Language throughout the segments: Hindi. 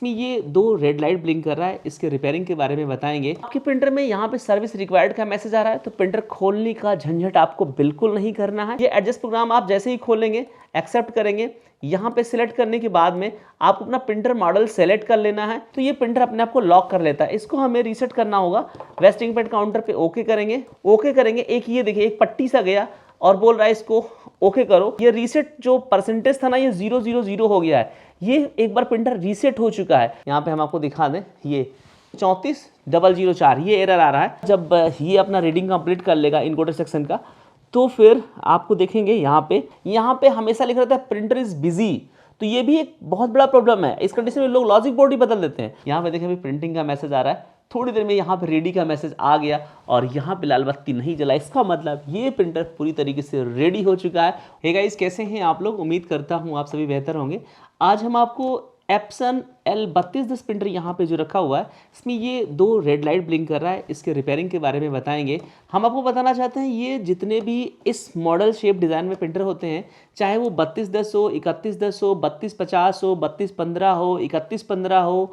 में ये दो रेड लाइट ब्लिंक कर रहा है, इसके रिपेयरिंग के बारे में बताएंगे। आपके प्रिंटर में यहाँ पे सर्विस रिक्वायर्ड का मैसेज आ रहा है तो प्रिंटर खोलने का झंझट आपको बिल्कुल नहीं करना है। ये एडजस्ट प्रोग्राम आप जैसे ही खोलेंगे, एक्सेप्ट करेंगे, यहाँ पे सिलेक्ट करने के बाद में आपको अपना प्रिंटर मॉडल सेलेक्ट कर लेना है तो ये प्रिंटर अपने आप को लॉक कर लेता है। इसको हमें रीसेट करना होगा। वेस्टिंग पेड काउंटर पे ओके करेंगे। एक ये देखिए एक पट्टी सा गया और बोल रहा है इसको ओके करो। ये रीसेट जो परसेंटेज था ना ये 000 हो गया है। ये एक बार प्रिंटर रीसेट हो चुका है। यहाँ पे हम आपको दिखा दें, ये 34004 ये एरर आ रहा है। जब ये अपना रीडिंग कंप्लीट कर लेगा इनकोडर सेक्शन का तो फिर आपको देखेंगे यहाँ पे हमेशा लिख रहता है प्रिंटर इज बिजी। तो ये भी एक बहुत बड़ा प्रॉब्लम है। इस कंडीशन में लोग लॉजिक बोर्ड ही बदल देते हैं। यहाँ पे देखें अभी प्रिंटिंग का मैसेज आ रहा है, थोड़ी देर में यहाँ पे रेडी का मैसेज आ गया और यहाँ पे लाल बत्ती नहीं जला। इसका मतलब ये प्रिंटर पूरी तरीके से रेडी हो चुका है। हे गाइस, कैसे हैं आप लोग? उम्मीद करता हूँ आप सभी बेहतर होंगे। आज हम आपको एप्सन L3210 प्रिंटर यहाँ पे जो रखा हुआ है इसमें ये दो रेड लाइट ब्लिंक कर रहा है, इसके रिपेयरिंग के बारे में बताएंगे। हम आपको बताना चाहते हैं ये जितने भी इस मॉडल शेप डिज़ाइन में प्रिंटर होते हैं, चाहे वो 3210 हो, 3110 हो, 3250 हो, 3215 हो, 3115 हो,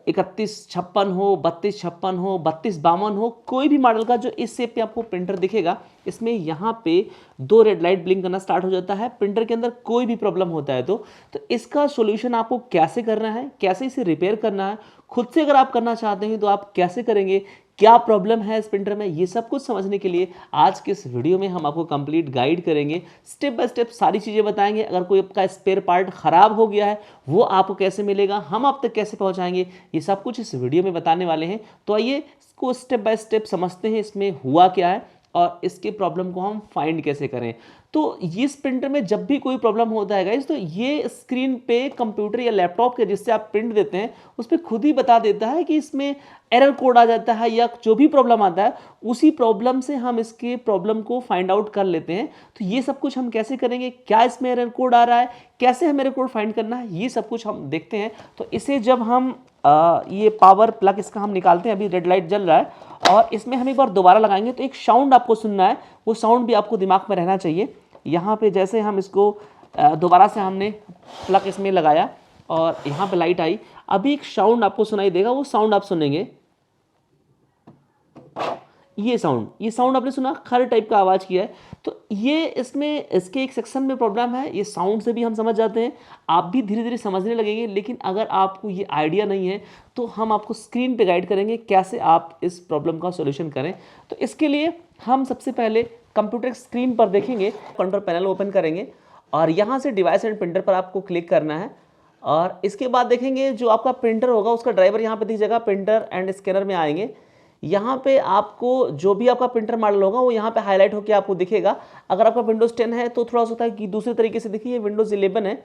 3156 हो, 3256 हो, 3252 हो, कोई भी मॉडल का जो इस शेप पे आपको प्रिंटर दिखेगा इसमें यहाँ पे दो रेड लाइट ब्लिंक करना स्टार्ट हो जाता है। प्रिंटर के अंदर कोई भी प्रॉब्लम होता है तो इसका सॉल्यूशन आपको कैसे करना है, कैसे इसे रिपेयर करना है, खुद से अगर आप करना चाहते हैं तो आप कैसे करेंगे, क्या प्रॉब्लम है इस प्रिंटर में, ये सब कुछ समझने के लिए आज के इस वीडियो में हम आपको कंप्लीट गाइड करेंगे। स्टेप बाय स्टेप सारी चीज़ें बताएंगे। अगर कोई आपका स्पेयर पार्ट खराब हो गया है वो आपको कैसे मिलेगा, हम आप तक कैसे पहुंचाएंगे, ये सब कुछ इस वीडियो में बताने वाले हैं। तो आइए इसको स्टेप बाय स्टेप समझते हैं इसमें हुआ क्या है और इसके प्रॉब्लम को हम फाइंड कैसे करें। तो इस प्रिंटर में जब भी कोई प्रॉब्लम होता है गाइस तो ये स्क्रीन पे कंप्यूटर या लैपटॉप के जिससे आप प्रिंट देते हैं उस पर खुद ही बता देता है कि इसमें एरर कोड आ जाता है या जो भी प्रॉब्लम आता है उसी प्रॉब्लम से हम इसके प्रॉब्लम को फाइंड आउट कर लेते हैं। तो ये सब कुछ हम कैसे करेंगे, क्या इसमें एरर कोड आ रहा है, कैसे हमें एरर कोड फाइंड करना है, ये सब कुछ हम देखते हैं। तो इसे जब हम ये पावर प्लग इसका हम निकालते हैं, अभी रेड लाइट जल रहा है और इसमें हम एक बार दोबारा लगाएंगे तो एक साउंड आपको सुनना है, वो साउंड भी आपको दिमाग में रहना चाहिए। यहाँ पे जैसे हम इसको दोबारा से हमने प्लग इसमें लगाया और यहाँ पे लाइट आई, अभी एक साउंड आपको सुनाई देगा, वो साउंड आप सुनेंगे। ये साउंड आपने सुना, खर टाइप का आवाज़ किया है। तो ये इसमें इसके एक सेक्शन में प्रॉब्लम है। ये साउंड से भी हम समझ जाते हैं, आप भी धीरे धीरे समझने लगेंगे। लेकिन अगर आपको ये आइडिया नहीं है तो हम आपको स्क्रीन पे गाइड करेंगे कैसे आप इस प्रॉब्लम का सॉल्यूशन करें। तो इसके लिए हम सबसे पहले कंप्यूटर स्क्रीन पर देखेंगे, कंट्रोल पैनल ओपन करेंगे और यहाँ से डिवाइस एंड प्रिंटर पर आपको क्लिक करना है और इसके बाद देखेंगे जो आपका प्रिंटर होगा उसका ड्राइवर यहाँ पे दिख जाएगा। प्रिंटर एंड स्कैनर में आएंगे, यहाँ पे आपको जो भी आपका प्रिंटर मॉडल होगा वो यहाँ पे हाईलाइट होकर आपको दिखेगा। अगर आपका विंडोज़ 10 है तो थोड़ा सा होता है कि दूसरे तरीके से देखिए, विंडोज़ 11 है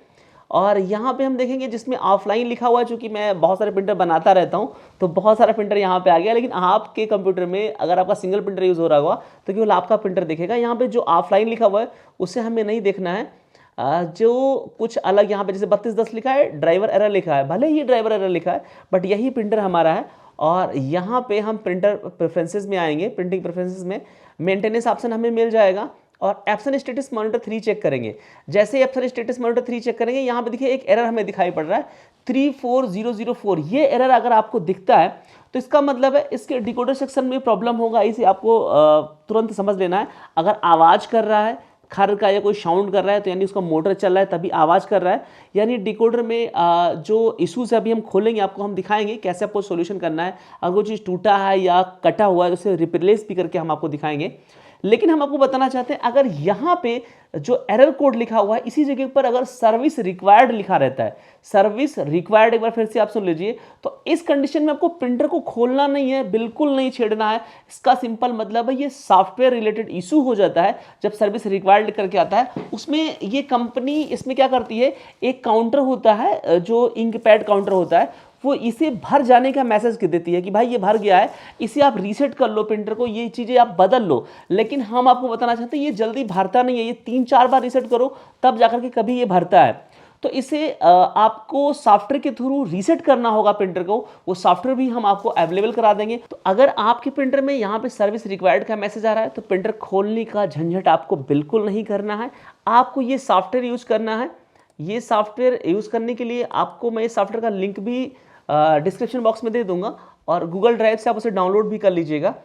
और यहाँ पे हम देखेंगे जिसमें ऑफलाइन लिखा हुआ है। चूँकि मैं बहुत सारे प्रिंटर बनाता रहता हूँ तो बहुत सारा प्रिंटर यहाँ पे आ गया, लेकिन आपके कंप्यूटर में अगर आपका सिंगल प्रिंटर यूज़ हो रहा होगा तो केवल आपका प्रिंटर दिखेगा। यहाँ पे जो ऑफलाइन लिखा हुआ है उसे हमें नहीं देखना है। जो कुछ अलग यहाँ पे जैसे 3210 लिखा है, ड्राइवर एरर लिखा है, भले ही ड्राइवर एरर लिखा है बट यही प्रिंटर हमारा है। और यहाँ पे हम प्रिंटर प्रेफरेंसेस में आएंगे, प्रिंटिंग प्रेफरेंसेस में मेंटेनेंस ऑप्शन हमें मिल जाएगा और एप्सन स्टेटस मॉनिटर 3 चेक करेंगे। जैसे ही एप्सन स्टेटस मॉनिटर 3 चेक करेंगे यहाँ पे देखिए एक एरर हमें दिखाई पड़ रहा है 34004। ये एरर अगर आपको दिखता है तो इसका मतलब है इसके डिकोडर सेक्शन में प्रॉब्लम होगा। इसे आपको तुरंत समझ लेना है। अगर आवाज़ कर रहा है, खर का या कोई साउंड कर रहा है तो यानी उसका मोटर चल रहा है तभी आवाज़ कर रहा है, यानी डिकोडर में जो इश्यूज है अभी हम खोलेंगे, आपको हम दिखाएंगे कैसे आपको सॉल्यूशन करना है। अगर कोई चीज़ टूटा है या कटा हुआ है तो उसे रिप्लेस भी करके हम आपको दिखाएंगे। लेकिन हम आपको बताना चाहते हैं अगर यहाँ पे जो एरर कोड लिखा हुआ है इसी जगह पर अगर सर्विस रिक्वायर्ड लिखा रहता है, सर्विस रिक्वायर्ड एक बार फिर से आप सुन लीजिए, तो इस कंडीशन में आपको प्रिंटर को खोलना नहीं है, बिल्कुल नहीं छेड़ना है। इसका सिंपल मतलब है ये सॉफ्टवेयर रिलेटेड इशू हो जाता है जब सर्विस रिक्वायर्ड करके आता है। उसमें ये कंपनी इसमें क्या करती है, एक काउंटर होता है जो इंक पैड काउंटर होता है, वो इसे भर जाने का मैसेज देती है कि भाई ये भर गया है, इसे आप रीसेट कर लो, प्रिंटर को ये चीज़ें आप बदल लो। लेकिन हम आपको बताना चाहते हैं ये जल्दी भरता नहीं है, ये 3-4 बार रीसेट करो तब जाकर के कभी ये भरता है। तो इसे आपको सॉफ्टवेयर के थ्रू रीसेट करना होगा प्रिंटर को, वो सॉफ्टवेयर भी हम आपको अवेलेबल करा देंगे। तो अगर आपके प्रिंटर में यहाँ पे सर्विस रिक्वायर्ड का मैसेज आ रहा है तो प्रिंटर खोलने का झंझट आपको बिल्कुल नहीं करना है। आपको ये सॉफ्टवेयर यूज करना है ये सॉफ्टवेयर यूज़ करने के लिए आपको मैं इस सॉफ्टवेयर का लिंक भी डिस्क्रिप्शन बॉक्स में दे दूंगा और गूगल ड्राइव से आप उसे डाउनलोड भी कर लीजिएगा।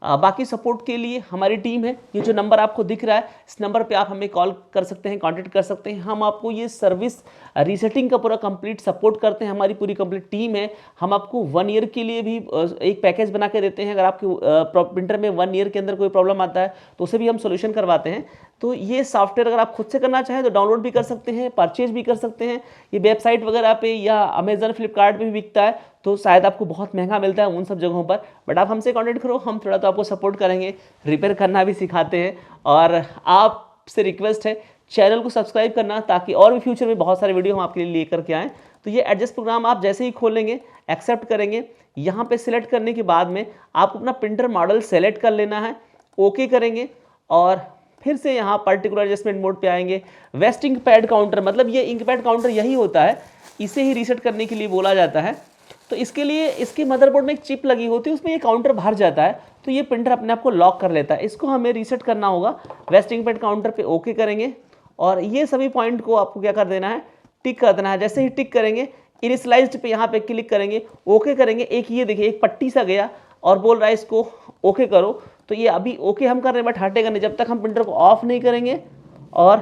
बाकी सपोर्ट के लिए हमारी टीम है। ये जो नंबर आपको दिख रहा है, इस नंबर पे आप हमें कॉल कर सकते हैं, कांटेक्ट कर सकते हैं। हम आपको ये सर्विस रीसेटिंग का पूरा कंप्लीट सपोर्ट करते हैं। हमारी पूरी कंप्लीट टीम है। हम आपको 1 ईयर के लिए भी एक पैकेज बना के देते हैं। अगर आपके प्रिंटर में 1 ईयर के अंदर कोई प्रॉब्लम आता है तो उसे भी हम सोल्यूशन करवाते हैं। तो ये सॉफ्टवेयर अगर आप खुद से करना चाहें तो डाउनलोड भी कर सकते हैं, परचेज भी कर सकते हैं। ये वेबसाइट वगैरह पे या अमेजन फ्लिपकार्ट पे भी बिकता है, तो शायद आपको बहुत महंगा मिलता है उन सब जगहों पर। बट आप हमसे कांटेक्ट करो, हम थोड़ा तो आपको सपोर्ट करेंगे, रिपेयर करना भी सिखाते हैं। और आपसे रिक्वेस्ट है चैनल को सब्सक्राइब करना, ताकि और भी फ्यूचर में बहुत सारे वीडियो हम आपके लिए लेकर के आएँ। तो ये एडजस्ट प्रोग्राम आप जैसे ही खोलेंगे, एक्सेप्ट करेंगे, यहाँ पे सिलेक्ट करने के बाद में आपको अपना प्रिंटर मॉडल सेलेक्ट कर लेना है, ओके करेंगे और फिर से यहाँ पर्टिकुलर एडजस्टमेंट मोड पे आएंगे। वेस्ट इंक पैड काउंटर, मतलब ये इंक पैड काउंटर यही होता है, इसे ही रीसेट करने के लिए बोला जाता है। तो इसके लिए इसके मदरबोर्ड में एक चिप लगी होती है, उसमें ये काउंटर भर जाता है, तो ये प्रिंटर अपने आप को लॉक कर लेता है। इसको हमें रीसेट करना होगा। वेस्ट इंक पैड काउंटर पे ओके करेंगे और ये सभी पॉइंट को आपको क्या कर देना है, टिक कर देना है। जैसे ही टिक करेंगे, इनिशियलाइज्ड पे यहाँ पे क्लिक करेंगे, ओके करेंगे। एक ये देखिए एक पट्टी सा गया और बोल रहा है इसको ओके करो, तो ये अभी ओके हम कर रहे हैं, बट हटेगा नहीं जब तक हम प्रिंटर को ऑफ नहीं करेंगे। और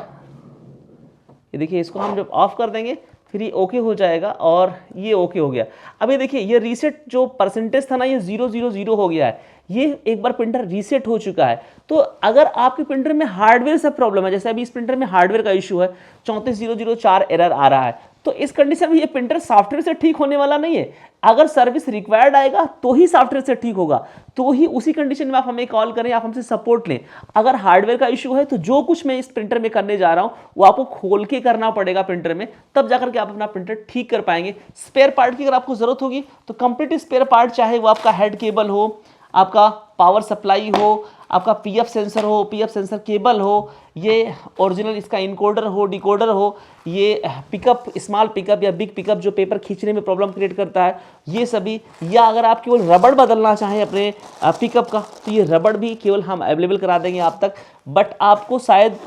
ये देखिए इसको हम जब ऑफ कर देंगे फिर ये ओके हो जाएगा और ये ओके हो गया। अब ये देखिए ये रीसेट जो परसेंटेज था ना, ये 000 हो गया है। ये एक बार प्रिंटर रीसेट हो चुका है। तो अगर आपके प्रिंटर में हार्डवेयर से प्रॉब्लम है, जैसे अभी इस प्रिंटर में हार्डवेयर का इशू है, 34004 एरर आ रहा है, तो इस कंडीशन में ये प्रिंटर सॉफ्टवेयर से ठीक होने वाला नहीं है। अगर सर्विस रिक्वायर्ड आएगा तो ही सॉफ्टवेयर से ठीक होगा, तो ही उसी कंडीशन में आप हमें कॉल करें, आप हमसे सपोर्ट लें। अगर हार्डवेयर का इशू है तो जो कुछ मैं इस प्रिंटर में करने जा रहा हूं वो आपको खोल के करना पड़ेगा प्रिंटर में, तब जाकर के आप अपना प्रिंटर ठीक कर पाएंगे। स्पेयर पार्ट की अगर आपको जरूरत होगी तो कंप्लीट स्पेयर पार्ट, चाहे वो आपका हेड केबल हो, आपका पावर सप्लाई हो, आपका पीएफ सेंसर हो, पीएफ सेंसर केबल हो, ये ओरिजिनल इसका इनकोडर हो, डिकोडर हो, ये पिकअप, स्मॉल पिकअप या बिग पिकअप जो पेपर खींचने में प्रॉब्लम क्रिएट करता है, ये सभी, या अगर आप केवल रबड़ बदलना चाहें अपने पिकअप का, तो ये रबड़ भी केवल हम अवेलेबल करा देंगे आप तक। बट आपको शायद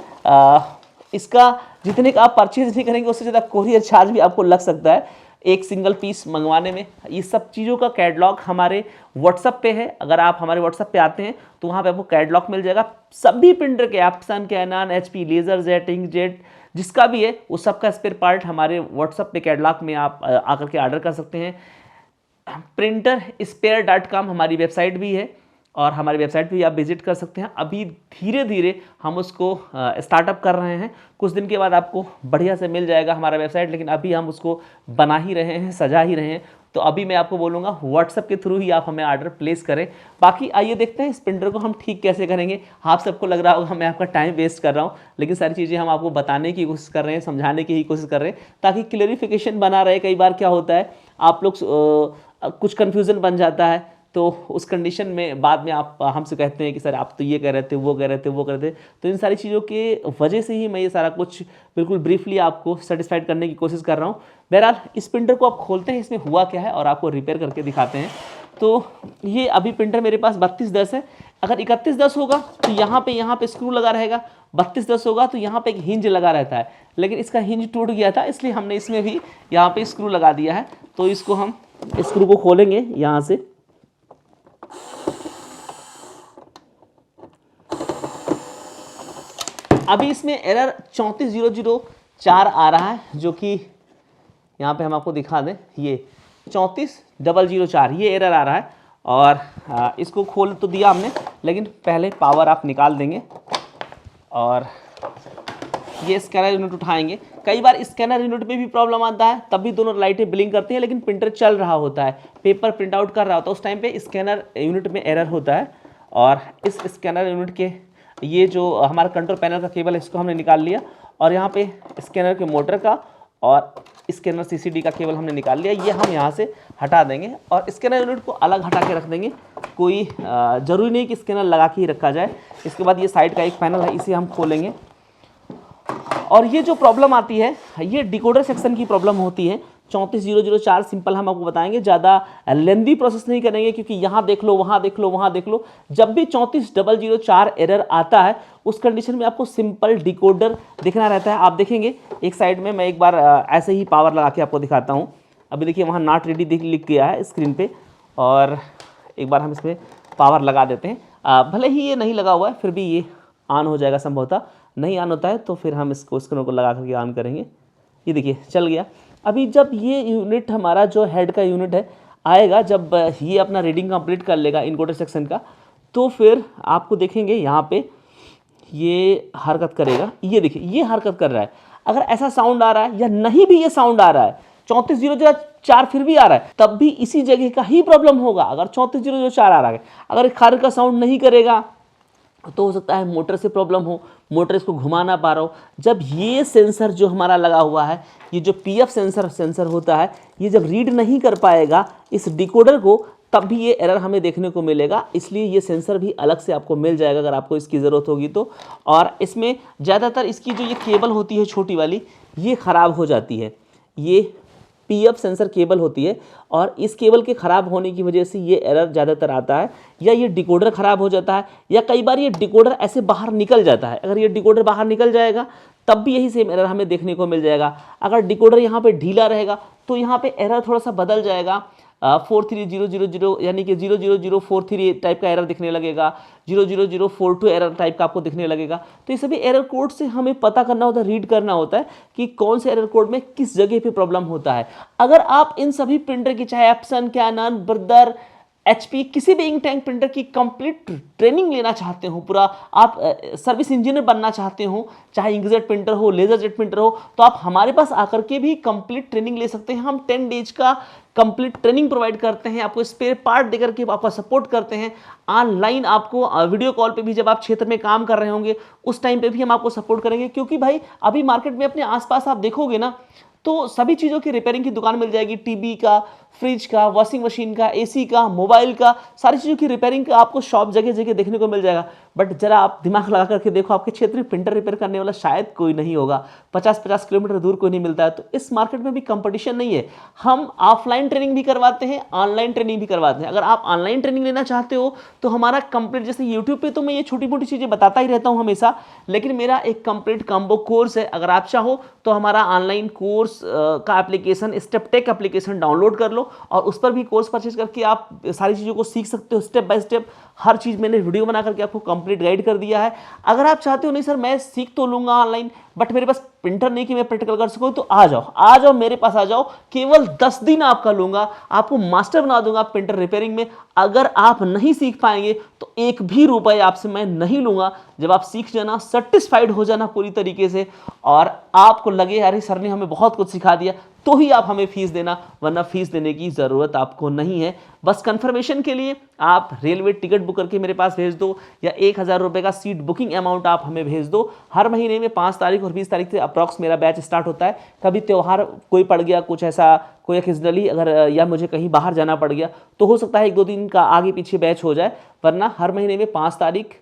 इसका जितने का आप परचेज नहीं करेंगे उससे ज़्यादा कोरियर चार्ज भी आपको लग सकता है एक सिंगल पीस मंगवाने में। ये सब चीज़ों का कैटलॉग हमारे व्हाट्सएप पे है। अगर आप हमारे व्हाट्सएप पे आते हैं तो वहाँ पे आपको कैटलॉग मिल जाएगा सभी प्रिंटर के, Epson, Canon, HP, laser, jet, inkjet, जिसका भी है वो सबका स्पेयर पार्ट हमारे व्हाट्सएप पे कैटलॉग में आप आकर के ऑर्डर कर सकते हैं। printerspare.com हमारी वेबसाइट भी है और हमारी वेबसाइट भी आप विजिट कर सकते हैं। अभी धीरे धीरे हम उसको स्टार्टअप कर रहे हैं, कुछ दिन के बाद आपको बढ़िया से मिल जाएगा हमारा वेबसाइट, लेकिन अभी हम उसको बना ही रहे हैं, सजा ही रहे हैं। तो अभी मैं आपको बोलूँगा व्हाट्सएप के थ्रू ही आप हमें ऑर्डर प्लेस करें। बाकी आइए देखते हैं इस प्रिंटर को हम ठीक कैसे करेंगे। आप सबको लग रहा होगा मैं आपका टाइम वेस्ट कर रहा हूँ, लेकिन सारी चीज़ें हम आपको बताने की कोशिश कर रहे हैं, समझाने की ही कोशिश कर रहे हैं, ताकि क्लियरिफिकेशन बना रहे। कई बार क्या होता है आप लोग कुछ कन्फ्यूज़न बन जाता है, तो उस कंडीशन में बाद में आप हमसे कहते हैं कि सर आप तो ये कह रहे थे, वो कह रहे थे, वो कह रहे थे। तो इन सारी चीज़ों के वजह से ही मैं ये सारा कुछ बिल्कुल ब्रीफली आपको सेटिस्फाइड करने की कोशिश कर रहा हूँ। बहरहाल इस प्रिंटर को आप खोलते हैं, इसमें हुआ क्या है और आपको रिपेयर करके दिखाते हैं। तो ये अभी प्रिंटर मेरे पास 3210 है। अगर 3110 होगा तो यहाँ पे स्क्रू लगा रहेगा, 3210 होगा तो यहाँ पे एक हिंज लगा रहता है, लेकिन इसका हिंज टूट गया था, इसलिए हमने इसमें भी यहाँ पे स्क्रू लगा दिया है। तो इसको हम स्क्रू को खोलेंगे यहाँ से, अभी इसमें एरर 34004 आ रहा है, जो कि यहाँ पे हम आपको दिखा दें, ये 34004 ये एरर आ रहा है। और इसको खोल तो दिया हमने, लेकिन पहले पावर आप निकाल देंगे और ये स्कैनर यूनिट उठाएंगे। कई बार स्कैनर यूनिट में भी प्रॉब्लम आता है, तब भी दोनों लाइटें ब्लिंक करती हैं, लेकिन प्रिंटर चल रहा होता है, पेपर प्रिंट आउट कर रहा होता है, उस टाइम पे स्कैनर यूनिट में एरर होता है। और इस स्कैनर यूनिट के ये जो हमारा कंट्रोल पैनल का केबल है, इसको हमने निकाल लिया और यहाँ पे स्कैनर के मोटर का और स्कैनर सीसीडी का केबल हमने निकाल लिया। ये हम यहाँ से हटा देंगे और स्कैनर यूनिट को अलग हटा के रख देंगे। कोई ज़रूरी नहीं कि स्कैनर लगा के ही रखा जाए। इसके बाद ये साइड का एक पैनल है, इसे हम खोलेंगे और ये जो प्रॉब्लम आती है ये डिकोडर सेक्शन की प्रॉब्लम होती है। 34004 सिंपल हम आपको बताएंगे, ज़्यादा लेंदी प्रोसेस नहीं करेंगे, क्योंकि यहाँ देख लो, वहाँ देख लो, वहाँ देख लो। जब भी 34004 एरर आता है उस कंडीशन में आपको सिंपल डिकोडर देखना रहता है। आप देखेंगे एक साइड में, मैं एक बार ऐसे ही पावर लगा के आपको दिखाता हूँ। अभी देखिए वहाँ नॉट रेडी लिख गया है स्क्रीन पे, और एक बार हम इसमें पावर लगा देते हैं। भले ही ये नहीं लगा हुआ है फिर भी ये ऑन हो जाएगा, संभवतः नहीं ऑन होता है तो फिर हम इसको स्क्रीन को लगा करके ऑन करेंगे। ये देखिए चल गया। अभी जब ये यूनिट हमारा जो हेड का यूनिट है आएगा, जब ये अपना रीडिंग कंप्लीट कर लेगा इनकोडर सेक्शन का, तो फिर आपको देखेंगे यहाँ पे ये हरकत करेगा। ये देखिए ये हरकत कर रहा है। अगर ऐसा साउंड आ रहा है या नहीं भी ये साउंड आ रहा है, 34004 फिर भी आ रहा है, तब भी इसी जगह का ही प्रॉब्लम होगा। अगर 34004 आ रहा है, अगर खर का साउंड नहीं करेगा तो हो सकता है मोटर से प्रॉब्लम हो, मोटर इसको घुमा ना पा रहा हो। जब ये सेंसर जो हमारा लगा हुआ है, ये जो पीएफ सेंसर होता है, ये जब रीड नहीं कर पाएगा इस डिकोडर को, तब भी ये एरर हमें देखने को मिलेगा। इसलिए ये सेंसर भी अलग से आपको मिल जाएगा अगर आपको इसकी ज़रूरत होगी तो। और इसमें ज़्यादातर इसकी जो ये केबल होती है छोटी वाली, ये ख़राब हो जाती है। ये पीएफ सेंसर केबल होती है और इस केबल के ख़राब होने की वजह से ये एरर ज़्यादातर आता है, या ये डिकोडर ख़राब हो जाता है, या कई बार ये डिकोडर ऐसे बाहर निकल जाता है। अगर ये डिकोडर बाहर निकल जाएगा तब भी यही सेम एरर हमें देखने को मिल जाएगा। अगर डिकोडर यहाँ पे ढीला रहेगा तो यहाँ पे एरर थोड़ा सा बदल जाएगा। 43000 यानी कि 00043 टाइप का एरर दिखने लगेगा, 00042 एरर टाइप का आपको दिखने लगेगा। तो ये सभी एरर कोड से हमें पता करना होता है, रीड करना होता है कि कौन से एरर कोड में किस जगह पे प्रॉब्लम होता है। अगर आप इन सभी प्रिंटर की, चाहे एप्सन, कैनन, ब्रदर, HP, किसी भी इंक टैंक प्रिंटर की कंप्लीट ट्रेनिंग लेना चाहते हो, पूरा आप सर्विस इंजीनियर बनना चाहते हो, चाहे इंकजेट प्रिंटर हो, लेजरजेट प्रिंटर हो, तो आप हमारे पास आकर के भी कंप्लीट ट्रेनिंग ले सकते हैं। हम 10 डेज का कंप्लीट ट्रेनिंग प्रोवाइड करते हैं, आपको स्पेयर पार्ट देकर के आपका सपोर्ट करते हैं। ऑनलाइन आपको वीडियो कॉल पे भी, जब आप क्षेत्र में काम कर रहे होंगे उस टाइम पे भी हम आपको सपोर्ट करेंगे। क्योंकि भाई अभी मार्केट में अपने आसपास आप देखोगे ना, तो सभी चीज़ों की रिपेयरिंग की दुकान मिल जाएगी। टीवी का, फ्रिज का, वॉशिंग मशीन का, AC का, मोबाइल का, सारी चीज़ों की रिपेयरिंग का आपको शॉप जगह जगह देखने को मिल जाएगा। बट जरा आप दिमाग लगा करके देखो, आपके क्षेत्र में प्रिंटर रिपेयर करने वाला शायद कोई नहीं होगा। 50-50 किलोमीटर दूर कोई नहीं मिलता है। तो इस मार्केट में भी कंपटीशन नहीं है। हम ऑफलाइन ट्रेनिंग भी करवाते हैं, ऑनलाइन ट्रेनिंग भी करवाते हैं। अगर आप ऑनलाइन ट्रेनिंग लेना चाहते हो तो हमारा कंप्लीट, जैसे यूट्यूब पे तो मैं ये छोटी मोटी चीज़ें बताता ही रहता हूँ हमेशा, लेकिन मेरा एक कंप्लीट कॉम्बो कोर्स है। अगर आप चाहो तो हमारा ऑनलाइन कोर्स का एप्लीकेशन, स्टेपटेक एप्लीकेशन डाउनलोड कर लो और उस पर भी कोर्स परचेज करके आप सारी चीज़ों को सीख सकते हो। स्टेप बाय स्टेप हर चीज़ मैंने वीडियो बना करके आपको कंप्लीट गाइड कर दिया है। अगर आप चाहते हो नहीं सर मैं सीख तो लूँगा ऑनलाइन, बट मेरे पास प्रिंटर नहीं कि मैं प्रैक्टिकल कर सकूँ, तो आ जाओ मेरे पास आ जाओ। केवल 10 दिन आपका लूँगा, आपको मास्टर बना दूंगा प्रिंटर रिपेयरिंग में। अगर आप नहीं सीख पाएंगे तो एक भी रुपए आपसे मैं नहीं लूँगा। जब आप सीख जाना, सेटिस्फाइड हो जाना पूरी तरीके से, और आपको लगे अरे सर ने हमें बहुत कुछ सिखा दिया, तो ही आप हमें फीस देना, वरना फीस देने की ज़रूरत आपको नहीं है। बस कंफर्मेशन के लिए आप रेलवे टिकट बुक करके मेरे पास भेज दो, या 1000 रुपये का सीट बुकिंग अमाउंट आप हमें भेज दो। हर महीने में 5 तारीख और 20 तारीख से अप्रॉक्स मेरा बैच स्टार्ट होता है। कभी त्यौहार कोई पड़ गया, कुछ ऐसा कोई ओकेजनली अगर, या मुझे कहीं बाहर जाना पड़ गया, तो हो सकता है 1-2 दिन का आगे पीछे बैच हो जाए, वरना हर महीने में 5 तारीख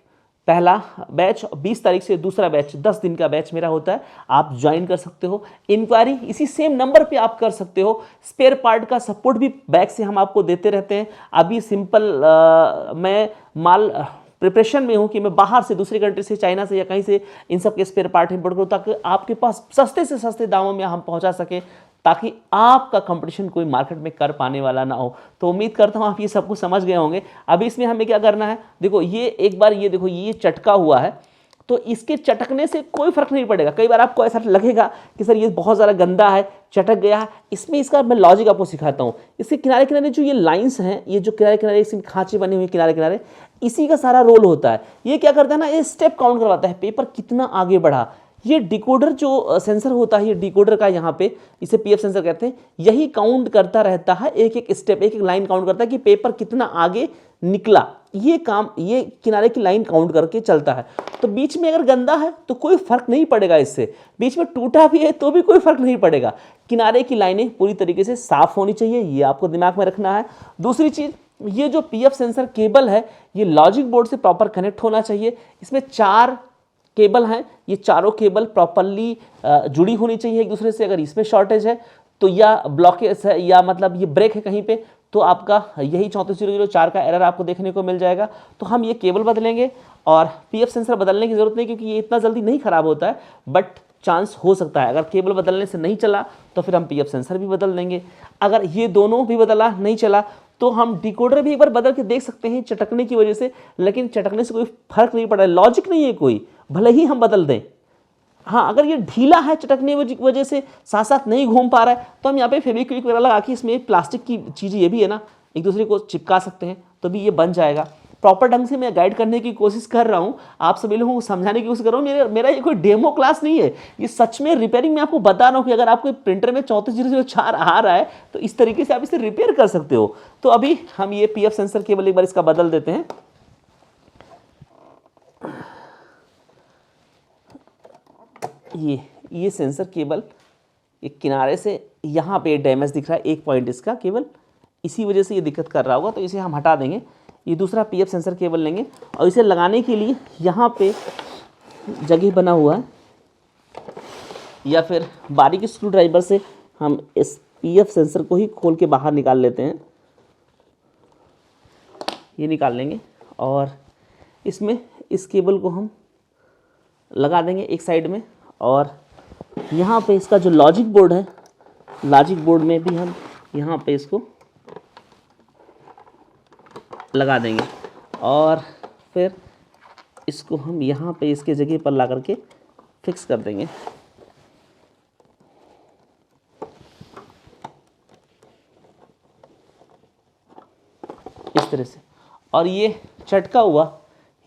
पहला बैच, 20 तारीख से दूसरा बैच, 10 दिन का बैच मेरा होता है। आप ज्वाइन कर सकते हो। इंक्वायरी इसी सेम नंबर पे आप कर सकते हो। स्पेयर पार्ट का सपोर्ट भी बैक से हम आपको देते रहते हैं। अभी सिंपल मैं माल प्रिपरेशन में हूँ कि मैं बाहर से, दूसरी कंट्री से, चाइना से या कहीं से इन सब के स्पेयर पार्ट इंपोर्ट करूँ, ताकि आपके पास सस्ते से सस्ते दामों में हम पहुँचा सकें, ताकि आपका कंपटीशन कोई मार्केट में कर पाने वाला ना हो। तो उम्मीद करता हूँ आप ये सब कुछ समझ गए होंगे। अभी इसमें हमें क्या करना है, देखो ये एक बार ये देखो ये चटका हुआ है, तो इसके चटकने से कोई फर्क नहीं पड़ेगा। कई बार आपको ऐसा लगेगा कि सर ये बहुत ज़्यादा गंदा है, चटक गया है। इसमें इसका मैं लॉजिक आपको सिखाता हूँ। इसके किनारे किनारे जो ये लाइंस हैं, ये जो किनारे किनारे इसमें खांचे बने हुए किनारे किनारे, इसी का सारा रोल होता है। ये क्या करता है ना, ये स्टेप काउंट करवाता है, पेपर कितना आगे बढ़ा। ये डिकोडर जो सेंसर होता है, ये डिकोडर का यहाँ पे, इसे पीएफ सेंसर कहते हैं, यही काउंट करता रहता है, एक एक स्टेप, एक एक लाइन काउंट करता है कि पेपर कितना आगे निकला। ये काम ये किनारे की लाइन काउंट करके चलता है। तो बीच में अगर गंदा है तो कोई फर्क नहीं पड़ेगा इससे, बीच में टूटा भी है तो भी कोई फर्क नहीं पड़ेगा। किनारे की लाइनें पूरी तरीके से साफ होनी चाहिए, ये आपको दिमाग में रखना है। दूसरी चीज़, ये जो पीएफ सेंसर केबल है, ये लॉजिक बोर्ड से प्रॉपर कनेक्ट होना चाहिए। इसमें 4 केबल हैं, ये चारों केबल प्रॉपरली जुड़ी होनी चाहिए एक दूसरे से। अगर इसमें शॉर्टेज है तो या ब्लॉकेज है या मतलब ये ब्रेक है कहीं पे, तो आपका यही 34004 का एरर आपको देखने को मिल जाएगा। तो हम ये केबल बदलेंगे और पीएफ सेंसर बदलने की ज़रूरत नहीं, क्योंकि ये इतना जल्दी नहीं ख़राब होता है, बट चांस हो सकता है अगर केबल बदलने से नहीं चला तो फिर हम पीएफ सेंसर भी बदल देंगे। अगर ये दोनों भी बदला नहीं चला तो हम डिकोडर भी एक बार बदल के देख सकते हैं चटकने की वजह से, लेकिन चटकने से कोई फर्क नहीं पड़ रहा है, लॉजिक नहीं है कोई, भले ही हम बदल दें। हाँ, अगर ये ढीला है चटकने की वजह से साथ साथ नहीं घूम पा रहा है, तो हम यहाँ पे फेविक्विक वगैरह लगा के, इसमें प्लास्टिक की चीज़ ये भी है ना, एक दूसरे को चिपका सकते हैं, तो भी ये बन जाएगा। प्रॉपर ढंग से मैं गाइड करने की कोशिश कर रहा हूँ, आप सभी लोगों को समझाने की कोशिश कर रहा हूँ। मेरा ये कोई डेमो क्लास नहीं है, ये सच में रिपेयरिंग में आपको बता रहा हूँ कि अगर आपको प्रिंटर में 34004 आ रहा है तो इस तरीके से आप इसे रिपेयर कर सकते हो। तो अभी हम ये पीएफ सेंसर केबल एक बार इसका बदल देते हैं। ये सेंसर केबल ये किनारे से यहाँ पे डैमेज दिख रहा है, एक पॉइंट इसका केवल, इसी वजह से ये दिक्कत कर रहा होगा, तो इसे हम हटा देंगे। ये दूसरा पीएफ सेंसर केबल लेंगे और इसे लगाने के लिए यहाँ पे जगह बना हुआ है, या फिर बारीक स्क्रू ड्राइवर से हम इस पीएफ सेंसर को ही खोल के बाहर निकाल लेते हैं। ये निकाल लेंगे और इसमें इस केबल को हम लगा देंगे एक साइड में, और यहाँ पे इसका जो लॉजिक बोर्ड है, लॉजिक बोर्ड में भी हम यहाँ पे इसको लगा देंगे और फिर इसको हम यहाँ पे इसके जगह पर ला करके फिक्स कर देंगे। इस तरह से, और ये चटका हुआ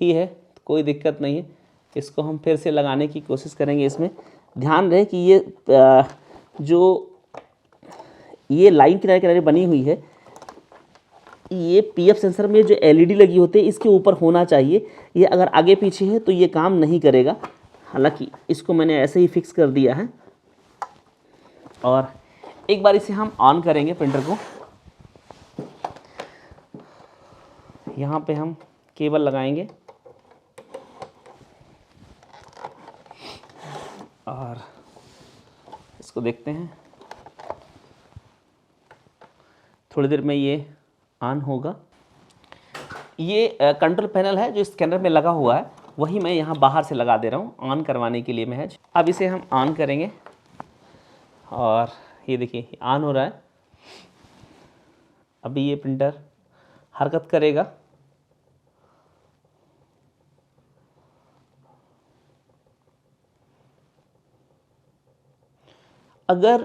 ही है, तो कोई दिक्कत नहीं है। इसको हम फिर से लगाने की कोशिश करेंगे। इसमें ध्यान रहे कि ये जो ये लाइन किनारे किनारे बनी हुई है, ये पीएफ सेंसर में जो एलईडी लगी होती है इसके ऊपर होना चाहिए। ये अगर आगे पीछे है तो ये काम नहीं करेगा। हालांकि इसको मैंने ऐसे ही फिक्स कर दिया है, और एक बार इसे हम ऑन करेंगे प्रिंटर को। यहाँ पे हम केबल लगाएंगे और इसको देखते हैं, थोड़ी देर में ये ऑन होगा। ये कंट्रोल पैनल है जो स्कैनर में लगा हुआ है, वही मैं यहाँ बाहर से लगा दे रहा हूँ ऑन करवाने के लिए महज। अब इसे हम ऑन करेंगे और ये देखिए ऑन हो रहा है। अभी ये प्रिंटर हरकत करेगा। अगर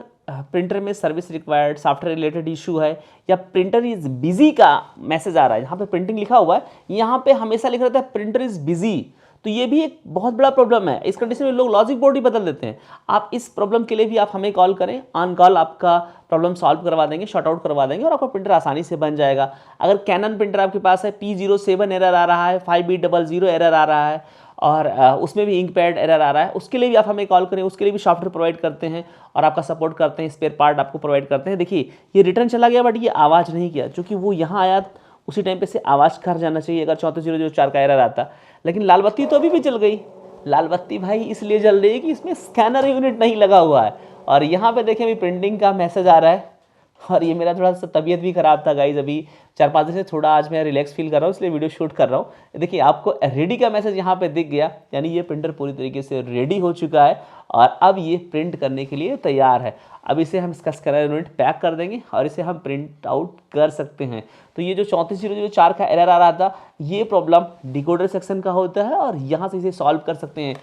प्रिंटर में service required, software related issue है, या प्रिंटर इज बिजी का मैसेज आ रहा है, यहाँ पे प्रिंटिंग लिखा हुआ है, यहाँ पे हमेशा लिख रहता है प्रिंटर इज बिजी, तो ये भी एक बहुत बड़ा प्रॉब्लम है। इस कंडीशन में लोग लॉजिक बोर्ड ही बदल देते हैं। आप इस प्रॉब्लम के लिए भी आप हमें कॉल करें, ऑन कॉल आपका प्रॉब्लम सॉल्व करवा देंगे, शॉर्ट आउट करवा देंगे और आपका प्रिंटर आसानी से बन जाएगा। अगर कैनन प्रिंटर आपके पास है, P07 एरर आ रहा है, 5B00 एरर आ रहा है, और उसमें भी इंक पैड एरर आ रहा है, उसके लिए भी आप हमें कॉल करें, उसके लिए भी सॉफ्टवेयर प्रोवाइड करते हैं और आपका सपोर्ट करते हैं, स्पेयर पार्ट आपको प्रोवाइड करते हैं। देखिए ये रिटर्न चला गया, बट ये आवाज़ नहीं किया, चूँकि वो यहाँ आया उसी टाइम पे से आवाज़ कर जाना चाहिए अगर 34004 का एरर आता। लेकिन लाल बत्ती तो अभी भी जल गई। लाल बत्ती भाई इसलिए जल रही है कि इसमें स्कैनर यूनिट नहीं लगा हुआ है। और यहाँ पे देखें अभी प्रिंटिंग का मैसेज आ रहा है, और ये मेरा थोड़ा सा तबीयत भी ख़राब था गाइज, अभी 4-5 दिन से थोड़ा आज मैं रिलैक्स फील कर रहा हूँ, इसलिए वीडियो शूट कर रहा हूँ। देखिए आपको रेडी का मैसेज यहाँ पे दिख गया, यानी ये प्रिंटर पूरी तरीके से रेडी हो चुका है और अब ये प्रिंट करने के लिए तैयार है। अब इसे हम इसका स्कैनर यूनिट पैक कर देंगे और इसे हम प्रिंट आउट कर सकते हैं। तो ये जो 34004 का एरर आ रहा था, ये प्रॉब्लम डिकोडर सेक्शन का होता है और यहाँ से इसे सॉल्व कर सकते हैं।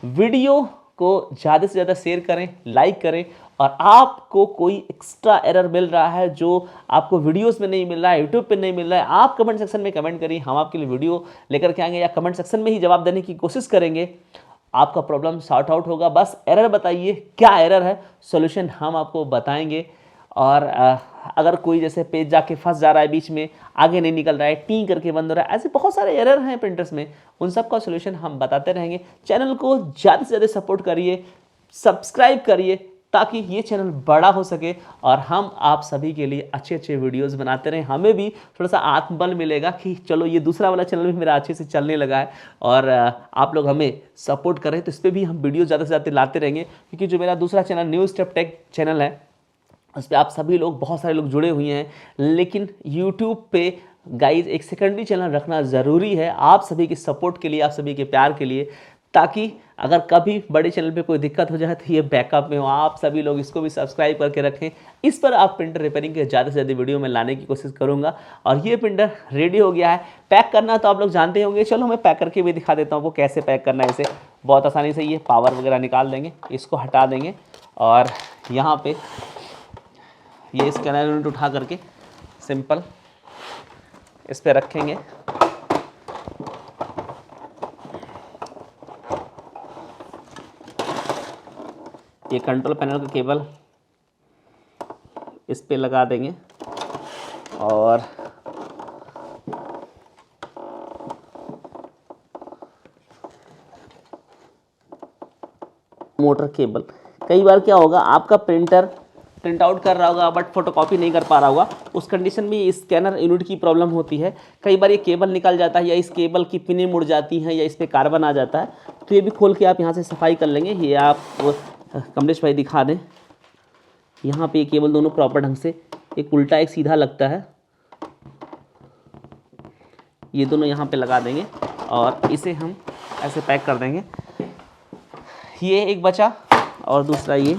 वीडियो को ज़्यादा से ज़्यादा शेयर करें, लाइक करें, और आपको कोई एक्स्ट्रा एरर मिल रहा है जो आपको वीडियोस में नहीं मिल रहा है, यूट्यूब पे नहीं मिल रहा है, आप कमेंट सेक्शन में कमेंट करिए, हम आपके लिए वीडियो लेकर के आएंगे या कमेंट सेक्शन में ही जवाब देने की कोशिश करेंगे। आपका प्रॉब्लम सॉर्ट आउट होगा। बस एरर बताइए, क्या एरर है, सॉल्यूशन हम आपको बताएंगे। और अगर कोई जैसे पेज जाके फंस जा रहा है, बीच में आगे नहीं निकल रहा है, टी करके बंद हो रहा है, ऐसे बहुत सारे एरर हैं प्रिंटर्स में, उन सब का सॉल्यूशन हम बताते रहेंगे। चैनल को ज़्यादा से ज़्यादा सपोर्ट करिए, सब्सक्राइब करिए, ताकि ये चैनल बड़ा हो सके और हम आप सभी के लिए अच्छे अच्छे वीडियोस बनाते रहें। हमें भी थोड़ा सा आत्मबल मिलेगा कि चलो ये दूसरा वाला चैनल भी मेरा अच्छे से चलने लगा है, और आप लोग हमें सपोर्ट करें तो इस पर भी हम वीडियो ज़्यादा से ज़्यादा लाते रहेंगे। क्योंकि जो मेरा दूसरा channel new step take channel है, उस पर आप सभी लोग, बहुत सारे लोग जुड़े हुए हैं, लेकिन यूट्यूब पे गाइज एक सेकेंडरी चैनल रखना ज़रूरी है आप सभी के सपोर्ट के लिए, आप सभी के प्यार के लिए, ताकि अगर कभी बड़े चैनल पे कोई दिक्कत हो जाए तो ये बैकअप में हो। आप सभी लोग इसको भी सब्सक्राइब करके रखें। इस पर आप प्रिंटर रिपेयरिंग के ज़्यादा से ज़्यादा वीडियो में लाने की कोशिश करूँगा। और ये प्रिंटर रेडी हो गया है। पैक करना तो आप लोग जानते होंगे, चलो मैं पैक करके भी दिखा देता हूँ आपको कैसे पैक करना है इसे। बहुत आसानी से ये पावर वगैरह निकाल देंगे, इसको हटा देंगे और यहाँ पर ये स्कैनर यूनिट उठा करके सिंपल इस पर रखेंगे। ये कंट्रोल पैनल का केबल इस पे लगा देंगे और मोटर केबल। कई बार क्या होगा, आपका प्रिंटर प्रिंट आउट कर रहा होगा बट फोटोकॉपी नहीं कर पा रहा होगा, उस कंडीशन में स्कैनर यूनिट की प्रॉब्लम होती है। कई बार ये केबल निकल जाता है या इस केबल की पिनें मुड़ जाती हैं या इस पर कार्बन आ जाता है, तो ये भी खोल के आप यहाँ से सफाई कर लेंगे। ये आप कमलेश भाई दिखा दें, यहाँ पे ये केबल दोनों प्रॉपर ढंग से, एक उल्टा एक सीधा लगता है, ये दोनों यहाँ पे लगा देंगे और इसे हम ऐसे पैक कर देंगे। ये एक बचा और दूसरा ये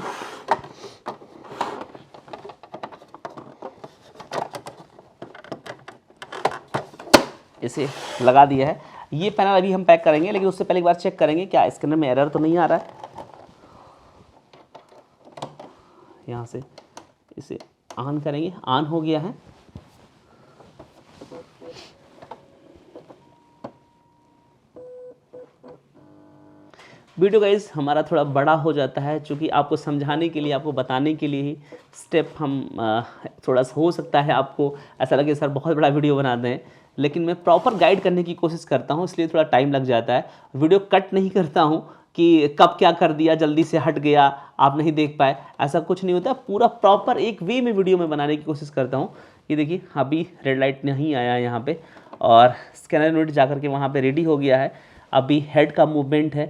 इसे लगा दिया है। ये पैनल अभी हम पैक करेंगे, लेकिन उससे पहले एक बार चेक करेंगे क्या स्कैनर में एरर तो नहीं आ रहा है। यहाँ से इसे ऑन करेंगे, ऑन हो गया है। वीडियो गाइज हमारा थोड़ा बड़ा हो जाता है, क्योंकि आपको समझाने के लिए, आपको बताने के लिए ही स्टेप हम थोड़ा सा हो सकता है आपको ऐसा लगे सर बहुत बड़ा वीडियो बनाते हैं, लेकिन मैं प्रॉपर गाइड करने की कोशिश करता हूं, इसलिए थोड़ा टाइम लग जाता है। वीडियो कट नहीं करता हूं कि कब क्या कर दिया, जल्दी से हट गया, आप नहीं देख पाए, ऐसा कुछ नहीं होता। पूरा प्रॉपर एक वे में वीडियो में बनाने की कोशिश करता हूँ। ये देखिए अभी रेड लाइट नहीं आया है यहाँ पे, और स्कैनर यूनिट जा करके वहाँ पे रेडी हो गया है। अभी हेड का मूवमेंट है,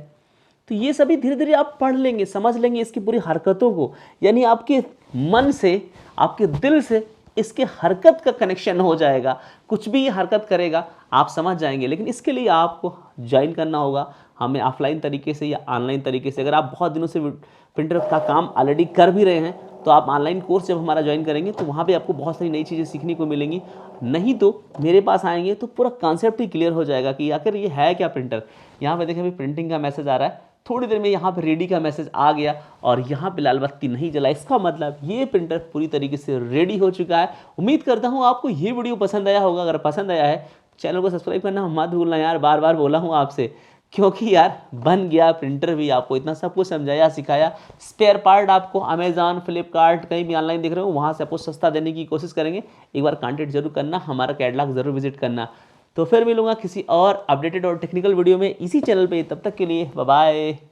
तो ये सभी धीरे धीरे आप पढ़ लेंगे, समझ लेंगे इसकी पूरी हरकतों को, यानी आपके मन से, आपके दिल से इसके हरकत का कनेक्शन हो जाएगा। कुछ भी ये हरकत करेगा आप समझ जाएंगे, लेकिन इसके लिए आपको ज्वाइन करना होगा हमें ऑफलाइन तरीके से या ऑनलाइन तरीके से। अगर आप बहुत दिनों से प्रिंटर का काम ऑलरेडी कर भी रहे हैं, तो आप ऑनलाइन कोर्स जब हमारा ज्वाइन करेंगे तो वहाँ पे आपको बहुत सारी नई चीज़ें सीखने को मिलेंगी। नहीं तो मेरे पास आएंगे तो पूरा कॉन्सेप्ट ही क्लियर हो जाएगा कि आखिर ये है क्या प्रिंटर। यहाँ पे देखें अभी प्रिंटिंग का मैसेज आ रहा है, थोड़ी देर में यहाँ पे रेडी का मैसेज आ गया और यहाँ पे लाल बत्ती नहीं जला, इसका मतलब ये प्रिंटर पूरी तरीके से रेडी हो चुका है। उम्मीद करता हूँ आपको ये वीडियो पसंद आया होगा। अगर पसंद आया है चैनल को सब्सक्राइब करना मत भूलना यार, बार बार बोला हूँ आपसे, क्योंकि यार बन गया प्रिंटर भी। आपको इतना सब कुछ समझाया सिखाया। स्पेयर पार्ट आपको अमेजॉन, फ्लिपकार्ट कहीं भी ऑनलाइन दिख रहे हो वहाँ से आपको सस्ता देने की कोशिश करेंगे। एक बार कॉन्टैक्ट जरूर करना, हमारा कैटलॉग जरूर विजिट करना। तो फिर मिलूंगा किसी और अपडेटेड और टेक्निकल वीडियो में इसी चैनल पे। तब तक के लिए बाय बाय।